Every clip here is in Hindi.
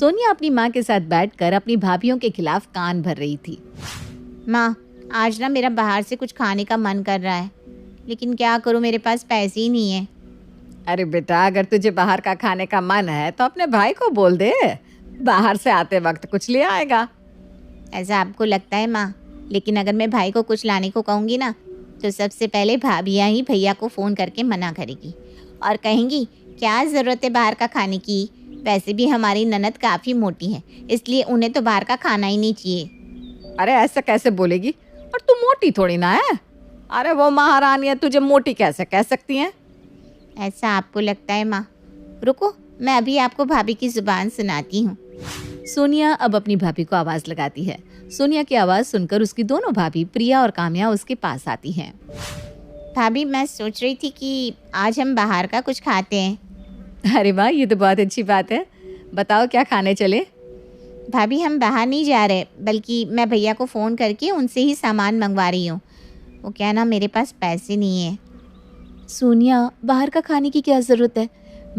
सोनिया अपनी माँ के साथ बैठकर अपनी भाभीयों के खिलाफ कान भर रही थी। माँ, आज ना मेरा बाहर से कुछ खाने का मन कर रहा है, लेकिन क्या करूँ, मेरे पास पैसे ही नहीं है। अरे बेटा, अगर तुझे बाहर का खाने का मन है तो अपने भाई को बोल दे, बाहर से आते वक्त कुछ ले आएगा। ऐसा आपको लगता है माँ? लेकिन अगर मैं भाई को कुछ लाने को कहूँगी ना, तो सबसे पहले भाभियाँ ही भैया को फ़ोन करके मना करेगी और कहेंगी क्या ज़रूरत है बाहर का खाने की। वैसे भी हमारी ननद काफ़ी मोटी है, इसलिए उन्हें तो बाहर का खाना ही नहीं चाहिए। अरे ऐसा कैसे बोलेगी, और तू मोटी थोड़ी ना है। अरे वो महारानी है, तुझे मोटी कैसे कह सकती हैं? ऐसा आपको लगता है माँ? रुको, मैं अभी आपको भाभी की ज़ुबान सुनाती हूँ। सोनिया अब अपनी भाभी को आवाज़ लगाती है। सोनिया की आवाज़ सुनकर उसकी दोनों भाभी प्रिया और काम्या उसके पास आती हैं। भाभी, मैं सोच रही थी कि आज हम बाहर का कुछ खाते हैं। अरे वाह, ये तो बहुत अच्छी बात है। बताओ क्या खाने चले? भाभी, हम बाहर नहीं जा रहे, बल्कि मैं भैया को फ़ोन करके उनसे ही सामान मंगवा रही हूँ। वो क्या ना, मेरे पास पैसे नहीं है। सोनिया, बाहर का खाने की क्या ज़रूरत है?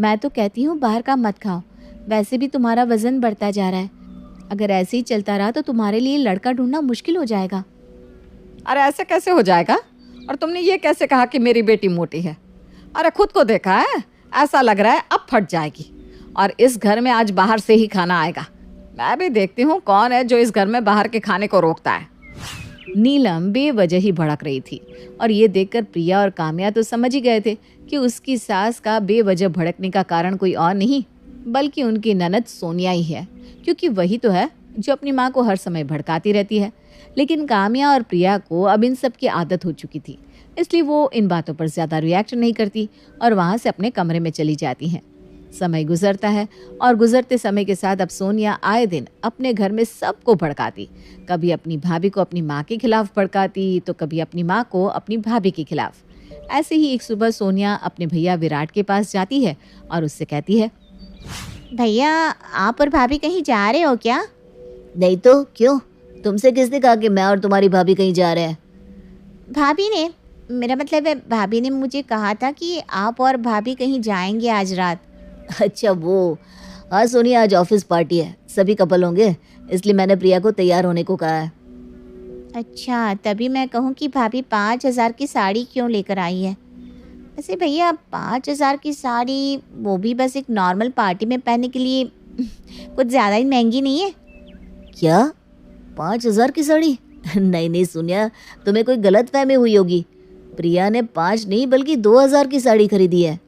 मैं तो कहती हूँ बाहर का मत खाओ। वैसे भी तुम्हारा वज़न बढ़ता जा रहा है। अगर ऐसे ही चलता रहा तो तुम्हारे लिए लड़का ढूंढना मुश्किल हो जाएगा। अरे ऐसे कैसे हो जाएगा? और तुमने ये कैसे कहा कि मेरी बेटी मोटी है? अरे खुद को देखा है, ऐसा लग रहा है अब फट जाएगी। और इस घर में आज बाहर से ही खाना आएगा। मैं भी देखती हूँ कौन है जो इस घर में बाहर के खाने को रोकता है। नीलम बेवजह ही भड़क रही थी और ये देखकर प्रिया और काम्या तो समझ ही गए थे कि उसकी सास का बेवजह भड़कने का कारण कोई और नहीं बल्कि उनकी ननद सोनिया ही है, क्योंकि वही तो है जो अपनी माँ को हर समय भड़काती रहती है। लेकिन काम्या और प्रिया को अब इन सब की आदत हो चुकी थी, इसलिए वो इन बातों पर ज़्यादा रिएक्ट नहीं करती और वहाँ से अपने कमरे में चली जाती हैं। समय गुजरता है और गुजरते समय के साथ अब सोनिया आए दिन अपने घर में सबको भड़काती। कभी अपनी भाभी को अपनी माँ के खिलाफ भड़काती तो कभी अपनी माँ को अपनी भाभी के खिलाफ। ऐसे ही एक सुबह सोनिया अपने भैया विराट के पास जाती है और उससे कहती है, भैया, आप और भाभी कहीं जा रहे हो क्या? नहीं तो क्यों? तुमसे किसने कहा कि मैं और तुम्हारी भाभी कहीं जा रहे हैं? भाभी ने, मेरा मतलब है भाभी ने मुझे कहा था कि आप और भाभी कहीं जाएंगे आज रात। अच्छा वो, हाँ सोनिया, आज ऑफिस पार्टी है, सभी कपल होंगे, इसलिए मैंने प्रिया को तैयार होने को कहा है। अच्छा, तभी मैं कहूँ कि भाभी 5,000 की साड़ी क्यों लेकर आई है? वैसे भैया, 5,000 की साड़ी, वो भी बस एक नॉर्मल पार्टी में पहनने के लिए, कुछ ज़्यादा ही महंगी नहीं है क्या 5,000 की साड़ी? नहीं नहीं सोनिया, तुम्हें कोई गलत फहमी हुई होगी। प्रिया ने 5 नहीं बल्कि 2,000 की साड़ी खरीदी है।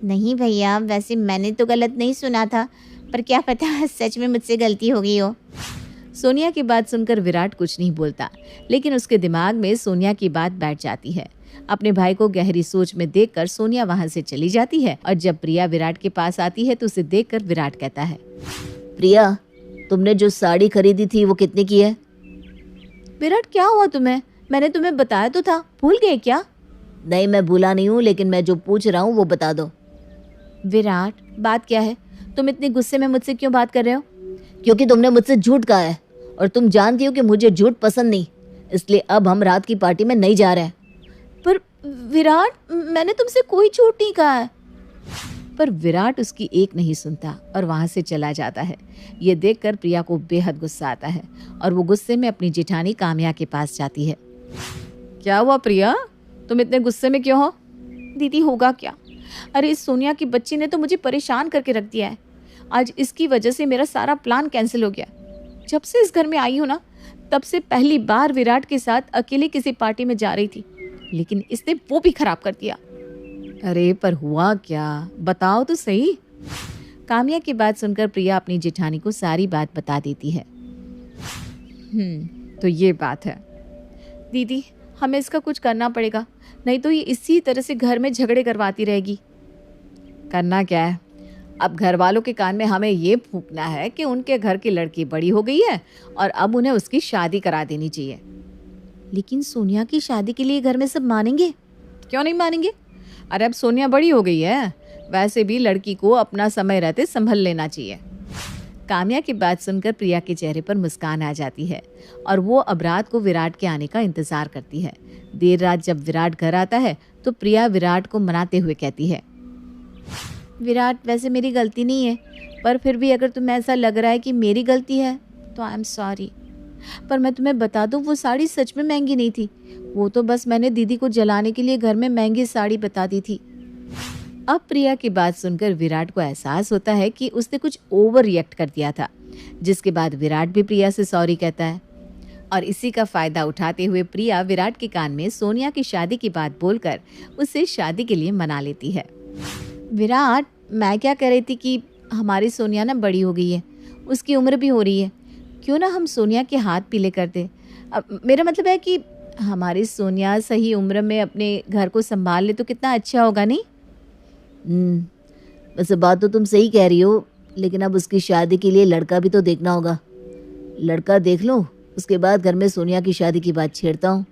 नहीं भैया, वैसे मैंने तो गलत नहीं सुना था, पर क्या पता सच में मुझसे गलती हो गई हो। सोनिया की बात सुनकर विराट कुछ नहीं बोलता, लेकिन उसके दिमाग में सोनिया की बात बैठ जाती है। अपने भाई को गहरी सोच में देखकर सोनिया वहां से चली जाती है और जब प्रिया विराट के पास आती है तो उसे देखकर विराट कहता है, प्रिया, तुमने जो साड़ी खरीदी थी वो कितने की है? विराट, क्या हुआ तुम्हें? मैंने तुम्हें बताया तो था, भूल गए क्या? नहीं, मैं भूला नहीं हूँ, लेकिन मैं जो पूछ रहा हूँ वो बता दो। विराट, बात क्या है? तुम इतने गुस्से में मुझसे क्यों बात कर रहे हो? क्योंकि तुमने मुझसे झूठ कहा है और तुम जानती हो कि मुझे झूठ पसंद नहीं, इसलिए अब हम रात की पार्टी में नहीं जा रहे हैं। पर विराट, मैंने तुमसे कोई झूठ नहीं कहा है। पर विराट उसकी एक नहीं सुनता और वहां से चला जाता है। ये देखकर प्रिया को बेहद गुस्सा आता है और वो गुस्से में अपनी जेठानी काम्या के पास जाती है। क्या हुआ प्रिया, तुम इतने गुस्से में क्यों हो? दीदी, होगा क्या? अरे इस सोनिया की बच्ची ने तो मुझे परेशान करके रख दिया है। आज इसकी वजह से मेरा सारा प्लान कैंसिल हो गया। जब से इस घर में आई हूँ ना, तब से पहली बार विराट के साथ अकेले किसी पार्टी में जा रही थी, लेकिन इसने वो भी खराब कर दिया। अरे पर हुआ क्या, बताओ तो सही। काम्या की बात सुनकर प्रिया अपनी जेठानी को सारी बात बता देती है। तो ये बात है। दीदी, हमें इसका कुछ करना पड़ेगा, नहीं तो ये इसी तरह से घर में झगड़े करवाती रहेगी। करना क्या है? अब घर वालों के कान में हमें ये फूंकना है कि उनके घर की लड़की बड़ी हो गई है और अब उन्हें उसकी शादी करा देनी चाहिए। लेकिन सोनिया की शादी के लिए घर में सब मानेंगे? क्यों नहीं मानेंगे? अरे अब सोनिया बड़ी हो गई है, वैसे भी लड़की को अपना समय रहते संभल लेना चाहिए। काम्या की बात सुनकर प्रिया के चेहरे पर मुस्कान आ जाती है और वो अब रात को विराट के आने का इंतजार करती है। देर रात जब विराट घर आता है तो प्रिया विराट को मनाते हुए कहती है, विराट, वैसे मेरी गलती नहीं है, पर फिर भी अगर तुम्हें ऐसा लग रहा है कि मेरी गलती है तो आई एम सॉरी। पर मैं तुम्हें बता दूं, वो साड़ी सच में महंगी नहीं थी। वो तो बस मैंने दीदी को जलाने के लिए घर में महंगी साड़ी बता दी थी। अब प्रिया की बात सुनकर विराट को एहसास होता है कि उसने कुछ ओवर रिएक्ट कर दिया था, जिसके बाद विराट भी प्रिया से सॉरी कहता है। और इसी का फायदा उठाते हुए प्रिया विराट के कान में सोनिया की शादी की बात बोलकर उसे शादी के लिए मना लेती है। विराट, मैं क्या कह रही थी कि हमारी सोनिया ना बड़ी हो गई है, उसकी उम्र भी हो रही है, क्यों ना हम सोनिया के हाथ पीले कर दें। अब मेरा मतलब है कि हमारी सोनिया सही उम्र में अपने घर को संभाल ले तो कितना अच्छा होगा, नहीं? वैसे बात तो तुम सही कह रही हो, लेकिन अब उसकी शादी के लिए लड़का भी तो देखना होगा। लड़का देख लो, उसके बाद घर में सोनिया की शादी की बात छेड़ता हूँ।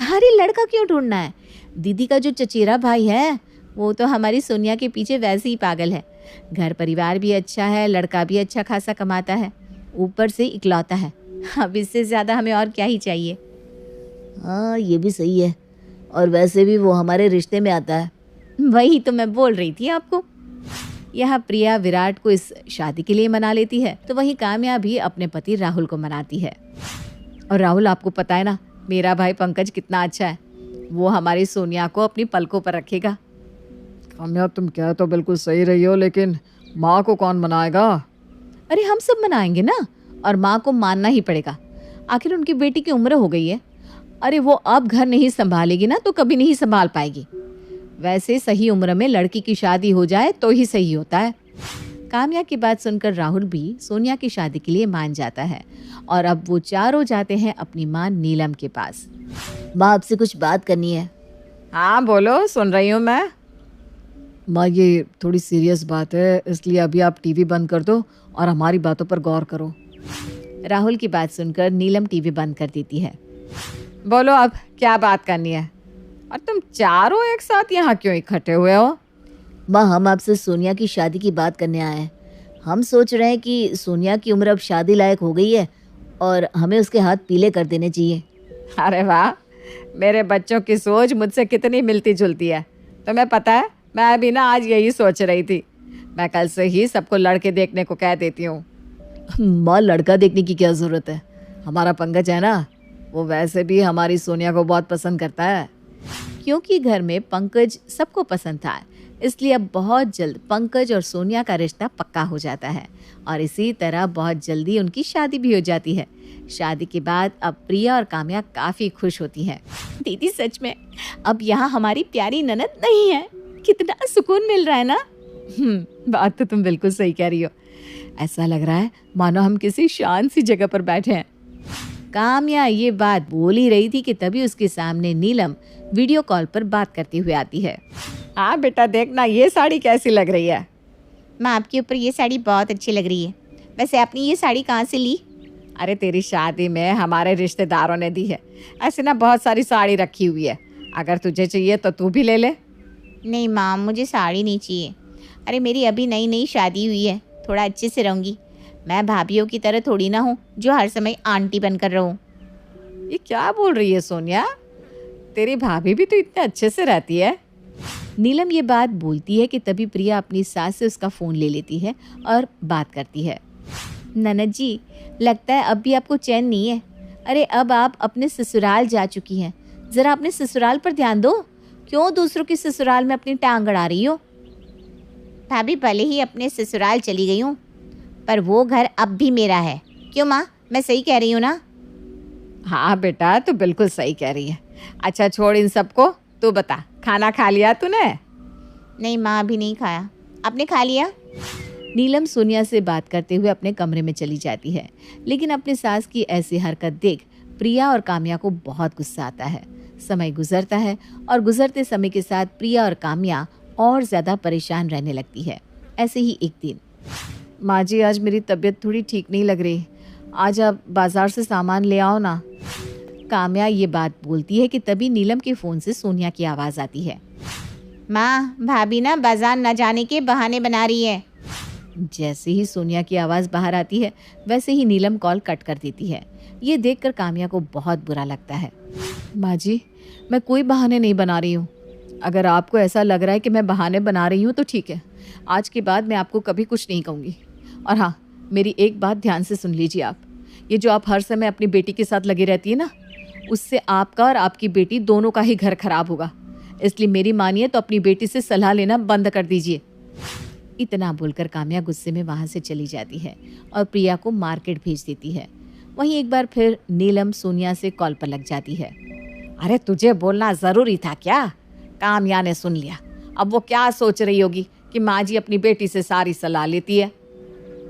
अरे लड़का क्यों ढूंढना है? दीदी का जो चचेरा भाई है वो तो हमारी सोनिया के पीछे वैसे ही पागल है। घर परिवार भी अच्छा है, लड़का भी अच्छा खासा कमाता है, ऊपर से इकलौता है। अब इससे ज़्यादा हमें और क्या ही चाहिए। हाँ, ये भी सही है, और वैसे भी वो हमारे रिश्ते में आता है। वही तो मैं बोल रही थी आपको। यहाँ प्रिया विराट को इस शादी के लिए मना लेती है, तो वहीं काम्या भी अपने पति राहुल को मनाती है। और राहुल, आपको पता है ना, मेरा भाई पंकज कितना अच्छा है। वो हमारी सोनिया को अपनी पलकों पर रखेगा। काम्या, तुम कह तो बिल्कुल सही रही हो, लेकिन माँ को कौन मनाएगा? अरे हम सब मनाएंगे ना, और माँ को मानना ही पड़ेगा। आखिर उनकी बेटी की उम्र हो गई है। अरे वो अब घर नहीं संभालेगी ना तो कभी नहीं संभाल पाएगी। वैसे सही उम्र में लड़की की शादी हो जाए तो ही सही होता है। काम्या की बात सुनकर राहुल भी सोनिया की शादी के लिए मान जाता है, और अब वो चारों जाते हैं अपनी माँ नीलम के पास। माँ, आपसे कुछ बात करनी है। हाँ बोलो, सुन रही हूँ मैं। माँ, ये थोड़ी सीरियस बात है, इसलिए अभी आप टीवी बंद कर दो और हमारी बातों पर गौर करो। राहुल की बात सुनकर नीलम टीवी बंद कर देती है। बोलो, अब क्या बात करनी है? और तुम चारों एक साथ यहाँ क्यों इकट्ठे हुए हो? माँ, हम आपसे सोनिया की शादी की बात करने आए हैं। हम सोच रहे हैं कि सोनिया की उम्र अब शादी लायक हो गई है और हमें उसके हाथ पीले कर देने चाहिए। अरे वाह, मेरे बच्चों की सोच मुझसे कितनी मिलती जुलती है। तुम्हें पता है, मैं भी ना आज यही सोच रही थी। मैं कल से ही सबको लड़के देखने को कह देती हूँ। माँ, लड़का देखने की क्या ज़रूरत है? हमारा पंकज है ना, वो वैसे भी हमारी सोनिया को बहुत पसंद करता है। क्योंकि घर में पंकज सबको पसंद था, इसलिए अब बहुत जल्द पंकज और सोनिया का रिश्ता पक्का हो जाता है, और इसी तरह बहुत जल्दी उनकी शादी भी हो जाती है। शादी के बाद अब प्रिया और काम्या काफ़ी खुश होती हैं। दीदी, सच में अब यहाँ हमारी प्यारी ननद नहीं है, कितना सुकून मिल रहा है ना। बात तो तुम बिल्कुल सही कह रही हो। ऐसा लग रहा है मानो हम किसी शांत सी जगह पर बैठे हैं। काम्या ये बात बोल ही रही थी कि तभी उसके सामने नीलम वीडियो कॉल पर बात करती हुई आती है। हाँ बेटा, देखना ये साड़ी कैसी लग रही है। माँ, आपके ऊपर ये साड़ी बहुत अच्छी लग रही है। वैसे आपने ये साड़ी कहाँ से ली? अरे तेरी शादी में हमारे रिश्तेदारों ने दी है। ऐसे ना बहुत सारी साड़ी रखी हुई है, अगर तुझे चाहिए तो तू भी ले ले। नहीं माँ, मुझे साड़ी नहीं चाहिए। अरे मेरी अभी नई नई शादी हुई है, थोड़ा अच्छे से रहूँगी। मैं भाभीियों की तरह थोड़ी ना हूँ जो हर समय आंटी बनकर रहूँ। ये क्या बोल रही है सोनिया? तेरी भाभी भी तो इतने अच्छे से रहती है। नीलम ये बात बोलती है कि तभी प्रिया अपनी सास से उसका फ़ोन ले लेती है और बात करती है। ननद जी, लगता है अब भी आपको चैन नहीं है। अरे अब आप अपने ससुराल जा चुकी हैं, ज़रा अपने ससुराल पर ध्यान दो। क्यों दूसरों के ससुराल में अपनी टांग अड़ा रही हो? भाभी, भले ही अपने ससुराल चली गई हूँ, पर वो घर अब भी मेरा है। क्यों माँ, मैं सही कह रही हूँ ना? हाँ बेटा, तू बिल्कुल सही कह रही है। अच्छा छोड़ इन सबको, तू बता, खाना खा लिया तूने? नहीं माँ, अभी नहीं खाया। आपने खा लिया? नीलम सोनिया से बात करते हुए अपने कमरे में चली जाती है, लेकिन अपनी सास की ऐसी हरकत देख प्रिया और काम्या को बहुत गुस्सा आता है। समय गुजरता है और गुजरते समय के साथ प्रिया और काम्या और ज़्यादा परेशान रहने लगती है। ऐसे ही एक दिन, माँ जी, आज मेरी तबीयत थोड़ी ठीक नहीं लग रही, आज आप बाज़ार से सामान ले आओ ना। काम्या ये बात बोलती है कि तभी नीलम के फ़ोन से सोनिया की आवाज़ आती है। माँ, भाभी ना बाजार न जाने के बहाने बना रही है। जैसे ही सोनिया की आवाज़ बाहर आती है, वैसे ही नीलम कॉल कट कर देती है। ये देखकर काम्या को बहुत बुरा लगता है। माँ जी, मैं कोई बहाने नहीं बना रही हूँ। अगर आपको ऐसा लग रहा है कि मैं बहाने बना रही हूँ तो ठीक है, आज के बाद मैं आपको कभी कुछ नहीं कहूँगी। और हाँ, मेरी एक बात ध्यान से सुन लीजिए आप। ये जो आप हर समय अपनी बेटी के साथ लगी रहती है ना, उससे आपका और आपकी बेटी दोनों का ही घर खराब होगा। इसलिए मेरी मानिए तो अपनी बेटी से सलाह लेना बंद कर दीजिए। इतना बोलकर काम्या गुस्से में वहाँ से चली जाती है और प्रिया को मार्केट भेज देती है। वहीं एक बार फिर नीलम सोनिया से कॉल पर लग जाती है। अरे तुझे बोलना ज़रूरी था क्या? काम्या ने सुन लिया। अब वो क्या सोच रही होगी कि माँ जी अपनी बेटी से सारी सलाह लेती है।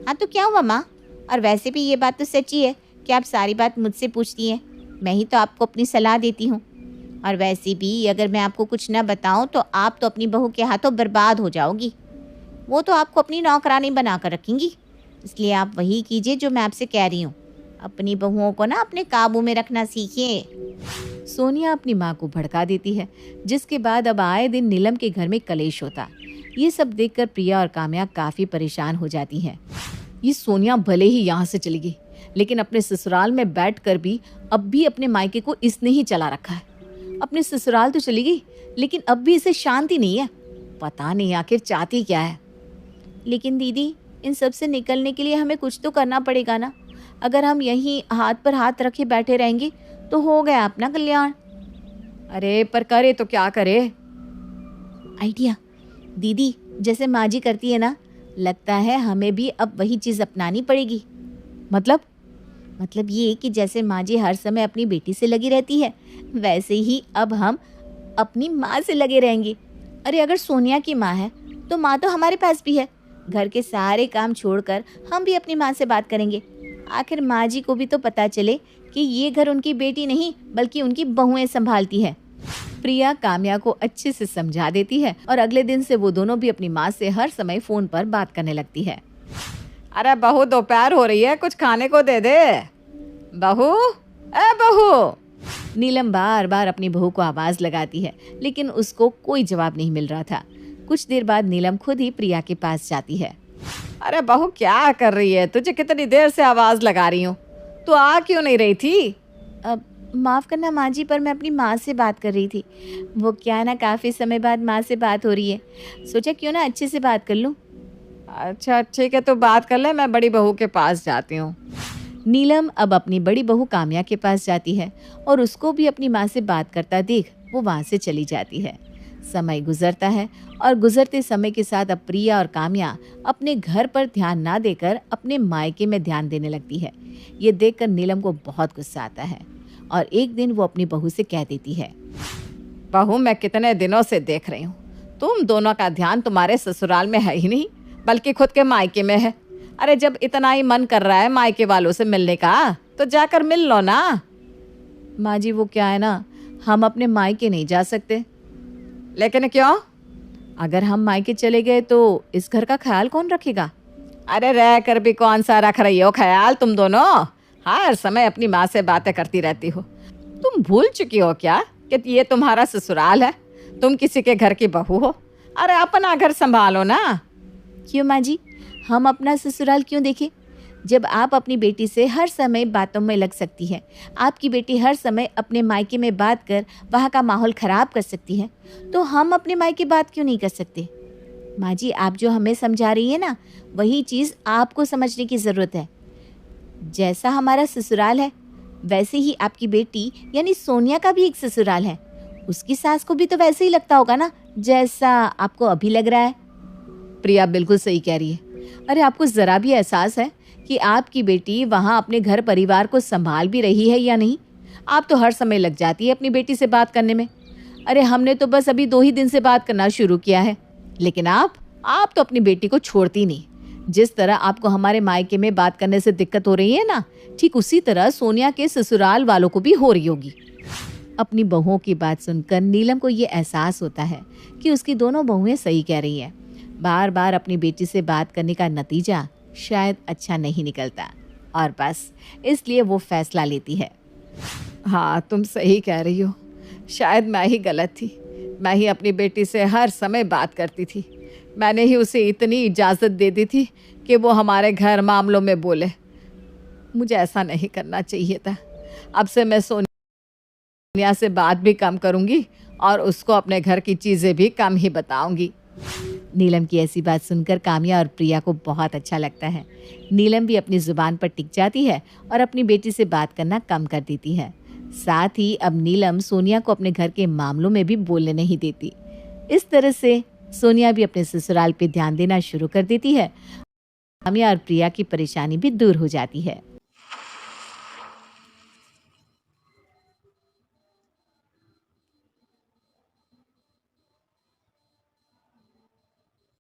हाँ तो क्या हुआ माँ? और वैसे भी ये बात तो सच्ची है कि आप सारी बात मुझसे पूछती हैं। मैं ही तो आपको अपनी सलाह देती हूँ। और वैसे भी अगर मैं आपको कुछ ना बताऊँ तो आप तो अपनी बहू के हाथों बर्बाद हो जाओगी। वो तो आपको अपनी नौकरानी बना कर रखेंगी। इसलिए आप वही कीजिए जो मैं आपसे कह रही हूँ। अपनी बहुओं को ना अपने काबू में रखना सीखिए। सोनिया अपनी माँ को भड़का देती है, जिसके बाद अब आए दिन नीलम के घर में कलेश होता। ये सब देखकर प्रिया और काम्या काफ़ी परेशान हो जाती हैं। ये सोनिया भले ही यहाँ से चली गई, लेकिन अपने ससुराल में बैठकर भी अब भी अपने मायके को इसने ही चला रखा है। अपने ससुराल तो चली गई, लेकिन अब भी इसे शांति नहीं है। पता नहीं आखिर चाहती क्या है। लेकिन दीदी, इन सब से निकलने के लिए हमें कुछ तो करना पड़ेगा ना। अगर हम यहीं हाथ पर हाथ रखे बैठे रहेंगे तो हो गया अपना कल्याण। अरे पर करे तो क्या करे? आइडिया दीदी, जैसे माँ जी करती है ना, लगता है हमें भी अब वही चीज़ अपनानी पड़ेगी। मतलब ये कि जैसे माँ जी हर समय अपनी बेटी से लगी रहती है, वैसे ही अब हम अपनी माँ से लगे रहेंगे। अरे अगर सोनिया की माँ है तो माँ तो हमारे पास भी है। घर के सारे काम छोड़कर हम भी अपनी माँ से बात करेंगे। आखिर माँ जी को भी तो पता चले कि ये घर उनकी बेटी नहीं बल्कि उनकी बहुएं संभालती है। प्रिया काम्या को अच्छे से समझा देती है और अगले दिन से वो दोनों भी अपनी माँ से हर समय फ़ोन पर बात करने लगती है। अरे बहू, दोपहर हो रही है, कुछ खाने को दे दे। बहू, ए बहू। नीलम बार बार अपनी बहू को आवाज़ लगाती है, लेकिन उसको कोई जवाब नहीं मिल रहा था। कुछ देर बाद नीलम खुद ही प्रिया के पास जाती है। अरे बहू, क्या कर रही है? तुझे कितनी देर से आवाज़ लगा रही हूँ, तू आ क्यों नहीं रही थी? अब माफ़ करना माँ जी, पर मैं अपनी माँ से बात कर रही थी। वो क्या है ना, काफ़ी समय बाद माँ से बात हो रही है, सोचा क्यों ना अच्छे से बात कर लूँ। अच्छा ठीक है, तो बात कर ले, मैं बड़ी बहू के पास जाती हूँ। नीलम अब अपनी बड़ी बहू काम्या के पास जाती है और उसको भी अपनी माँ से बात करता देख वो वहाँ से चली जाती है। समय गुजरता है और गुजरते समय के साथ अब प्रिया और काम्या अपने घर पर ध्यान ना देकर अपने मायके में ध्यान देने लगती है। ये देखकर नीलम को बहुत गुस्सा आता है और एक दिन वो अपनी बहू से कह देती है, बहू, मैं कितने दिनों से देख रही हूँ, तुम दोनों का ध्यान तुम्हारे ससुराल में है ही नहीं बल्कि खुद के मायके में है। अरे जब इतना ही मन कर रहा है मायके वालों से मिलने का तो जाकर मिल लो ना। माँ जी, वो क्या है ना, हम अपने मायके नहीं जा सकते। लेकिन क्यों? अगर हम मायके चले गए तो इस घर का ख्याल कौन रखेगा? अरे रह कर भी कौन सा रख रही हो ख्याल? तुम दोनों हर समय अपनी माँ से बातें करती रहती हो। तुम भूल चुकी हो क्या कि ये तुम्हारा ससुराल है, तुम किसी के घर की बहू हो। अरे अपना घर संभालो ना। क्यों माँ जी, हम अपना ससुराल क्यों देखें? जब आप अपनी बेटी से हर समय बातों में लग सकती है, आपकी बेटी हर समय अपने मायके में बात कर वहाँ का माहौल ख़राब कर सकती है, तो हम अपने मायके बात क्यों नहीं कर सकते? माँ जी, आप जो हमें समझा रही है ना, वही चीज़ आपको समझने की ज़रूरत है। जैसा हमारा ससुराल है वैसे ही आपकी बेटी यानी सोनिया का भी एक ससुराल है। उसकी सास को भी तो वैसे ही लगता होगा ना जैसा आपको अभी लग रहा है। प्रिया बिल्कुल सही कह रही है। अरे आपको ज़रा भी एहसास है कि आपकी बेटी वहाँ अपने घर परिवार को संभाल भी रही है या नहीं? आप तो हर समय लग जाती है अपनी बेटी से बात करने में। अरे हमने तो बस अभी 2 ही दिन से बात करना शुरू किया है, लेकिन आप तो अपनी बेटी को छोड़ती नहीं। जिस तरह आपको हमारे मायके में बात करने से दिक्कत हो रही है ना, ठीक उसी तरह सोनिया के ससुराल वालों को भी हो रही होगी। अपनी बहुओं की बात सुनकर नीलम को ये एहसास होता है कि उसकी दोनों बहुएं सही कह रही हैं। बार बार अपनी बेटी से बात करने का नतीजा शायद अच्छा नहीं निकलता और बस इसलिए वो फैसला लेती है। हाँ, तुम सही कह रही हो, शायद मैं ही गलत थी। मैं ही अपनी बेटी से हर समय बात करती थी। मैंने ही उसे इतनी इजाज़त दे दी थी कि वो हमारे घर मामलों में बोले। मुझे ऐसा नहीं करना चाहिए था। अब से मैं सोनिया से बात भी कम करूँगी और उसको अपने घर की चीज़ें भी कम ही बताऊंगी। नीलम की ऐसी बात सुनकर काम्या और प्रिया को बहुत अच्छा लगता है। नीलम भी अपनी ज़ुबान पर टिक जाती है और अपनी बेटी से बात करना कम कर देती है। साथ ही अब नीलम सोनिया को अपने घर के मामलों में भी बोलने नहीं देती। इस तरह से सोनिया भी अपने ससुराल पे ध्यान देना शुरू कर देती है। काम्या और प्रिया की परेशानी भी दूर हो जाती है।